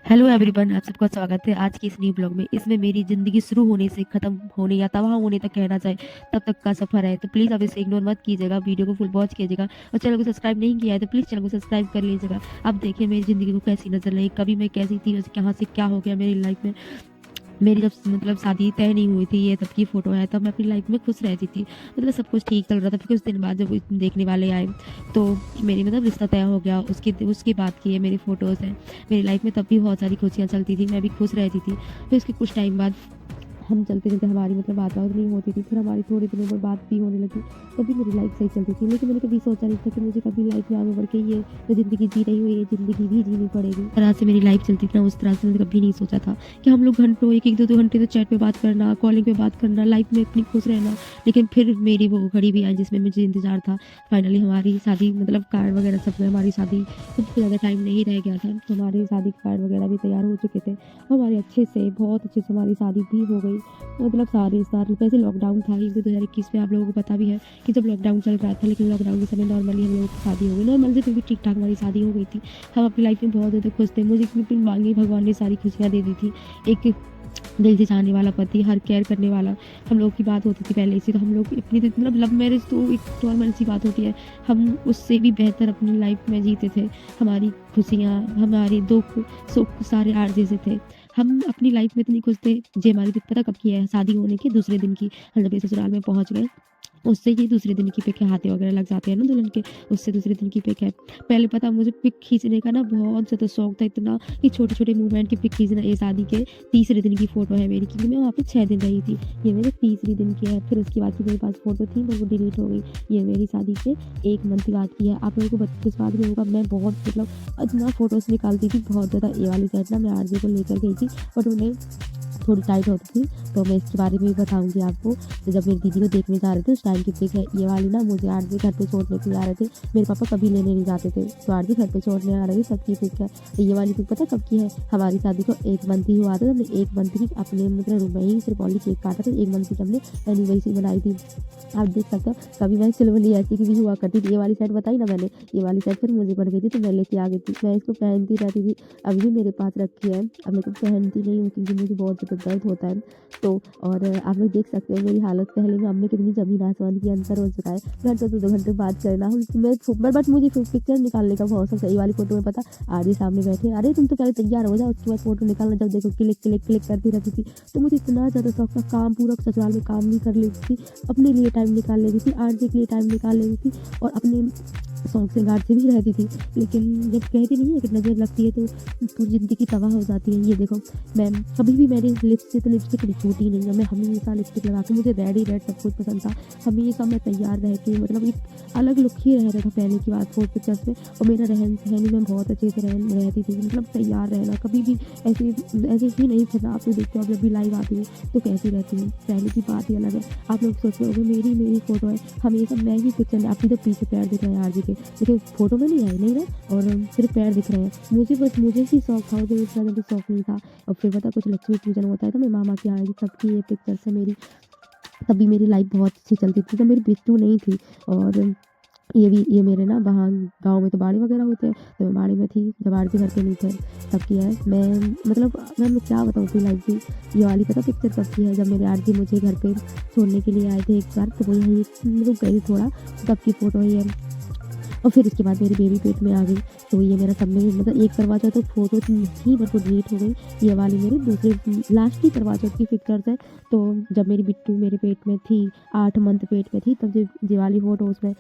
Hello everyone, आप सबका स्वागत है आज की इस न्यू ब्लॉग में। इसमें मेरी ज़िंदगी शुरू होने से ख़त्म होने या तबाह होने तक कहना चाहे तब तक का सफ़र है। तो प्लीज़ आप इसे इग्नोर मत कीजिएगा, वीडियो को फुल वॉच कीजिएगा और चैनल को सब्सक्राइब नहीं किया है तो प्लीज़ चैनल को सब्सक्राइब कर लीजिएगा। अब देखिए मेरी ज़िंदगी को कैसी नज़र रही, कभी मैं कैसी थी और कहाँ से क्या हो गया मेरी लाइफ में। मेरी जब मतलब शादी तय नहीं हुई थी, ये तब की फ़ोटो है, तब मैं अपनी लाइफ में खुश रहती थी। मतलब सब कुछ ठीक चल रहा था। फिर कुछ दिन बाद जब देखने वाले आए तो मेरी मतलब रिश्ता तय हो गया। उसके बाद की ये मेरी फ़ोटोज़ हैं। मेरी लाइफ में तब भी बहुत सारी खुशियाँ चलती थी, मैं भी खुश रहती थी। फिर उसके कुछ टाइम बाद हम चलते-चलते हमारी मतलब बात-वात नहीं होती थी। फिर हमारी थोड़े दिनों में बात भी होने लगी। तभी मेरी लाइफ़ सही चलती थी। लेकिन मैंने कभी सोचा नहीं था कि मुझे कभी लाइफ़ में आगे बढ़ के ये जो ज़िंदगी जी रही हूँ, ये ज़िंदगी भी जीनी पड़ेगी। जिस तरह से मेरी लाइफ़ चलती थी ना, उस तरह से मैंने कभी नहीं सोचा था कि हम लोग घंटों 1-1, 2-2 घंटे तो चैट पे बात करना, कॉलिंग पे बात करना, लाइफ़ में इतनी खुश रहना। लेकिन फिर मेरी वो घड़ी भी आई जिसमें मुझे इंतज़ार था। फाइनली हमारी शादी मतलब कार्ड वगैरह सब में हमारी शादी कुछ भी ज़्यादा टाइम नहीं रह गया था। तो हमारी शादी के कार्ड वगैरह भी तैयार हो चुके थे। हमारे अच्छे से बहुत अच्छे से हमारी शादी भी हो गई। मतलब सारे साल वैसे लॉकडाउन था ही 2021 में, आप लोगों को पता भी है कि जब लॉकडाउन चल रहा था। लेकिन लॉकडाउन के समय नॉर्मली हम लोगों की शादी हो गई, नॉर्मल से फिर भी ठीक ठाक हमारी शादी हो गई थी। हम अपनी लाइफ में बहुत ज़्यादा खुश थे। मुझे इतनी इतनी मांगी भगवान ने सारी खुशियाँ दे दी थी। एक दिल से चाहने वाला पति, हर केयर करने वाला। हम लोग की बात होती थी पहले से, तो हम लोग इतनी तो मतलब लव मैरिज तो एक नॉर्मल सी बात होती है। हम उससे भी बेहतर अपनी लाइफ में जीते थे। हमारी खुशियाँ, हमारे दुख सुख सारे आरजे से थे। हम अपनी लाइफ में इतनी खुश थे। जी हमारी तो पता कब की है, शादी होने के दूसरे दिन की। हम जब ये ससुराल में पहुँच गए, उससे ही दूसरे दिन की पिक है, हाथे वगैरह लग जाते हैं ना दुल्हन के, उससे दूसरे दिन की पिक है। पहले पता मुझे पिक खींचने का ना बहुत ज़्यादा शौक था, इतना कि छोटे-छोटे मूवमेंट की पिक खींचना। ये शादी के तीसरे दिन की फ़ोटो है मेरी, क्योंकि मैं वहाँ पे 6 दिन रही थी। ये मेरे तीसरे दिन की है। फिर उसके बाद की मेरे पास फ़ोटो थी पर वो डिलीट हो गई। ये मेरी शादी के 1 मंथ के बाद की है। आप लोगों को विश्वास नहीं होगा, मैं बहुत मतलब इतना फ़ोटोज़ निकालती थी बहुत ज़्यादा। ये वाली साइड ना मैं आरजे को लेकर गई थी, बट उन्हें थोड़ी टाइट होती थी, तो मैं इसके बारे में भी बताऊँगी आपको। तो जब मेरी दीदी को देखने जा रहे थे उस टाइम की पिक है ये वाली ना। मुझे आरजे घर पे छोड़ने के लिए आ रहे थे। मेरे पापा कभी लेने नहीं जाते थे, तो आरजे घर पे छोड़ने आ रहे थे, तब की पिक है। तो ये वाली पिक पता कब की है? हमारी शादी को 1 मंथ ही हुआ था, तो हमने 1 मंथ की अपने मतलब रूम में ही सिर्फ ओनली केक काटा था। 1 मंथ की हमने एनिवर्सरी मनाई थी। आप देख सकते हो, कभी मैं सिल्वरली ऐसी की भी हुआ करती थी। ये वाली शर्ट बताई ना मैंने, ये वाली शर्ट फिर मुझे बन गई थी, तो मैं लेके आ गई थी। मैं इसको पहनती रहती थी, अभी भी मेरे पास रखी है। अब मैं तो पहनती नहीं हूँ क्योंकि मुझे बहुत ज़्यादा दर्द होता है। तो और आप लोग देख सकते हो मेरी हालत पहले में अब में कितनी ज़मीन आसमान की अंतर हो चुका है। घंटों से 2 घंटे बात करना हम मैं बट मुझे पिक्चर निकालने का बहुत शौक है। ये वाली फ़ोटो में पता आरजे सामने बैठे, "अरे तुम तो पहले तैयार हो जाओ, उसके बाद फ़ोटो निकालना।" जब देखो क्लिक, क्लिक, क्लिक करती रहती थी। तो मुझे इतना ज़्यादा शौक था, काम पूरा ससुराल में काम भी कर लेती थी, अपने लिए टाइम निकाल लेती थी, आरजे के लिए टाइम निकाल लेती थी और अपने शौक श्रृंगार से भी रहती थी। लेकिन जब कहती नहीं है कि नज़र लगती है तो पूरी ज़िंदगी तबाह हो जाती है। ये देखो, मैं कभी भी मेरी लिपस्टिक कभी छूटी नहीं है। मैं हमेशा लिपस्टिक लगा के, मुझे रेड ही रेड सब कुछ पसंद था। हमेशा मैं तैयार रह के मतलब एक अलग लुक ही रहता था पहले की बात फ़ोटो पिक्चर्स में। और मेरा रहन-सहन भी मैं बहुत अच्छे से रहती थी, मतलब तैयार रहना कभी भी ऐसे ऐसे ही नहीं फिरना। आप लोग देखते हो, अब जब भी लाइव आती हूँ तो कैसी रहती हूँ, पहले की बात ही अलग है। आप लोग सोच रहे होंगे मेरी फ़ोटो है, हमेशा मैं ही पिक्चर में। आपकी तो पीछे पैर दिख रहे हैं आरजे के, देखिए फ़ोटो में नहीं आई नहीं ना, और सिर्फ पैर दिख रहे हैं। मुझे ही शौक था, मुझे इतना ज़्यादा शौक नहीं था। और फिर पता कुछ लक्ष्मी पूजन होता है तो मैं मामा के यहाँ आई थी, तब की ये पिक्चर्स है मेरी। तभी मेरी लाइफ़ बहुत अच्छी चलती थी, जब मेरी बिट्टू नहीं थी। और ये मेरे ना वहाँ गाँव में तो बाड़े वगैरह होते हैं, तो मैं बाड़े में थी जब आरजे घर पे नहीं थे, तब की है। मैं क्या बताऊँ अपनी लाइफ़ की। ये वाली पता पिक्चर कब की है? जब मेरे आरजे मुझे घर पे छोड़ने के लिए आए थे एक बार, तो वो यहीं रुक गए थे थोड़ा, तब की फ़ोटो है ये। और फिर उसके बाद मेरी बेबी पेट में आ गई, तो ये मेरा सब में मतलब एक करवा चौथ तो फ़ोटो थी बट वो डिलीट हो गई। ये वाली मेरी दूसरी लास्ट की करवा चौथ की पिक्चर्स है। तो जब मेरी बिट्टू मेरे पेट में थी, 8 मंथ पेट में थी, तब ये वाली फ़ोटो उसमें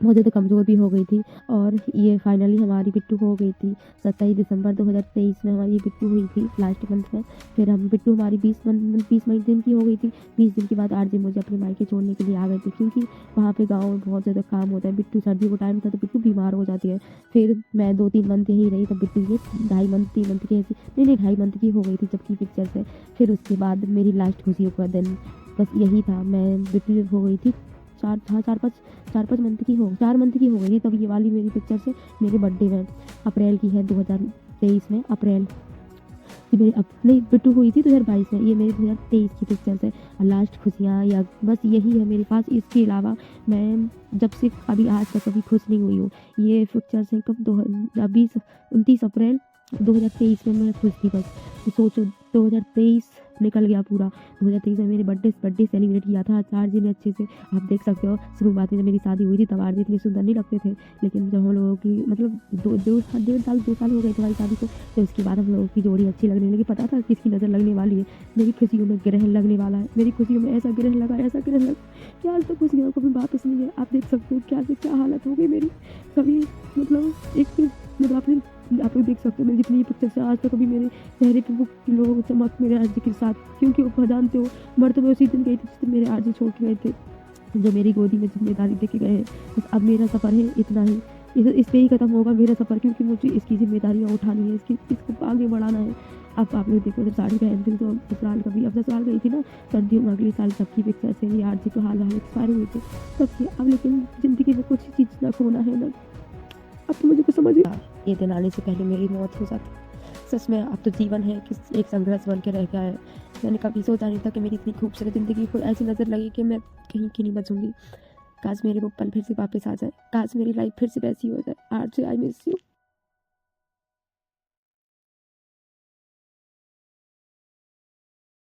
बहुत ज़्यादा कमज़ोर भी हो गई थी। और ये फाइनली हमारी बिट्टू हो गई थी 27 दिसंबर 2023 में हमारी बिट्टू हुई थी लास्ट मंथ में। फिर हम बिट्टू हमारी 20 मई दिन की हो गई थी। 20 दिन के बाद आरजे मुझे अपने मायके छोड़ने के लिए आ गए थे, क्योंकि वहाँ पे गाँव में बहुत ज़्यादा काम होता है। बिट्टू सर्दियों का टाइम था तो बिट्टू बीमार हो जाती है। फिर मैं 2-3 मंथ यहीं रही, तब बिट्टू ये 2.5 मंथ 3 मंथ की ऐसी नहीं 2.5 मंथ की हो गई थी जबकि पिक्चर से। फिर उसके बाद मेरी लास्ट खुशियों का दिन बस यही था। मैं बिट्टू हो गई थी 4-5 मंथ की हो 4 मंथ की हो गई थी, तब ये वाली मेरी पिक्चर से मेरे बर्थडे में अप्रैल की है, 2023 में अप्रैल। ये मेरी नहीं बिट्टू हुई थी 2022 में, ये मेरी 2023 की पिक्चर्स है। और लास्ट खुशियाँ या बस यही है मेरे पास। इसके अलावा मैं जब से अभी आज तक कभी खुश नहीं हुई हूँ। ये पिक्चर्स हैं कब 20 29 अप्रैल 2023 में मैं खुश थी बस। तो सोचो 2023 निकल गया पूरा। 2023 में मेरे बर्थडे सेलिब्रेट किया था 4 दिन अच्छे से। आप देख सकते हो शुरुआत में जब मेरी शादी हुई थी तब आरजे इतने सुंदर नहीं लगते थे, लेकिन जब हम लोगों की मतलब 2 साल हो गए थे हमारी शादी को, तो उसके बाद हम लोगों की जोड़ी अच्छी लगने लगी। पता था किसकी नज़र लगने वाली है, मेरी खुशियों में ग्रहण लगने वाला है। मेरी खुशियों में ऐसा ग्रहण लगा, ऐसा ग्रहण लगा कि आज तक खुशियों को भी वापस नहीं है। आप देख सकते हो क्या से क्या हालत हो गई मेरी। कभी मतलब एक मतलब आपने आप लोग देख सकते हो मेरी जितनी पिक्चर से आज तक कभी मेरे चेहरे पे वो लोग चमक मेरे आरजे के साथ, क्योंकि वो जानते हो मर तो मैं उसी दिन गई थी जिस दिन मेरे आरजे छोड़ के गए थे, जो मेरी गोदी में जिम्मेदारी दे के गए हैं। बस अब मेरा सफ़र है इतना ही, इस पे ही ख़त्म होगा मेरा सफ़र, क्योंकि मुझे इसकी जिम्मेदारियाँ उठानी है, इसको आगे बढ़ाना है। अब आप लोग देखो जब साड़ी पहनती हूँ तो ससुराल कभी अब ससुराल गई थी ना सर्दियों में, अगले साल सबकी पिक्चर से मेरी आरजे के हाल एक्सपायर हुए थे सबके। अब लेकिन ज़िंदगी में कुछ चीज़ ना खोना है ना, अब तो मुझे कुछ समझ ये दिन आने से पहले मेरी मौत हो जाती। सच में अब तो जीवन है कि एक संघर्ष बन के रह गया है। मैंने कभी सोचा नहीं था कि मेरी इतनी खूबसूरत ज़िंदगी को ऐसी नज़र लगी कि मैं कहीं की नहीं बचूंगी। काश मेरे वो पल फिर से वापस आ जाए, काश मेरी लाइफ फिर से वैसी हो जाए। RJ I miss you.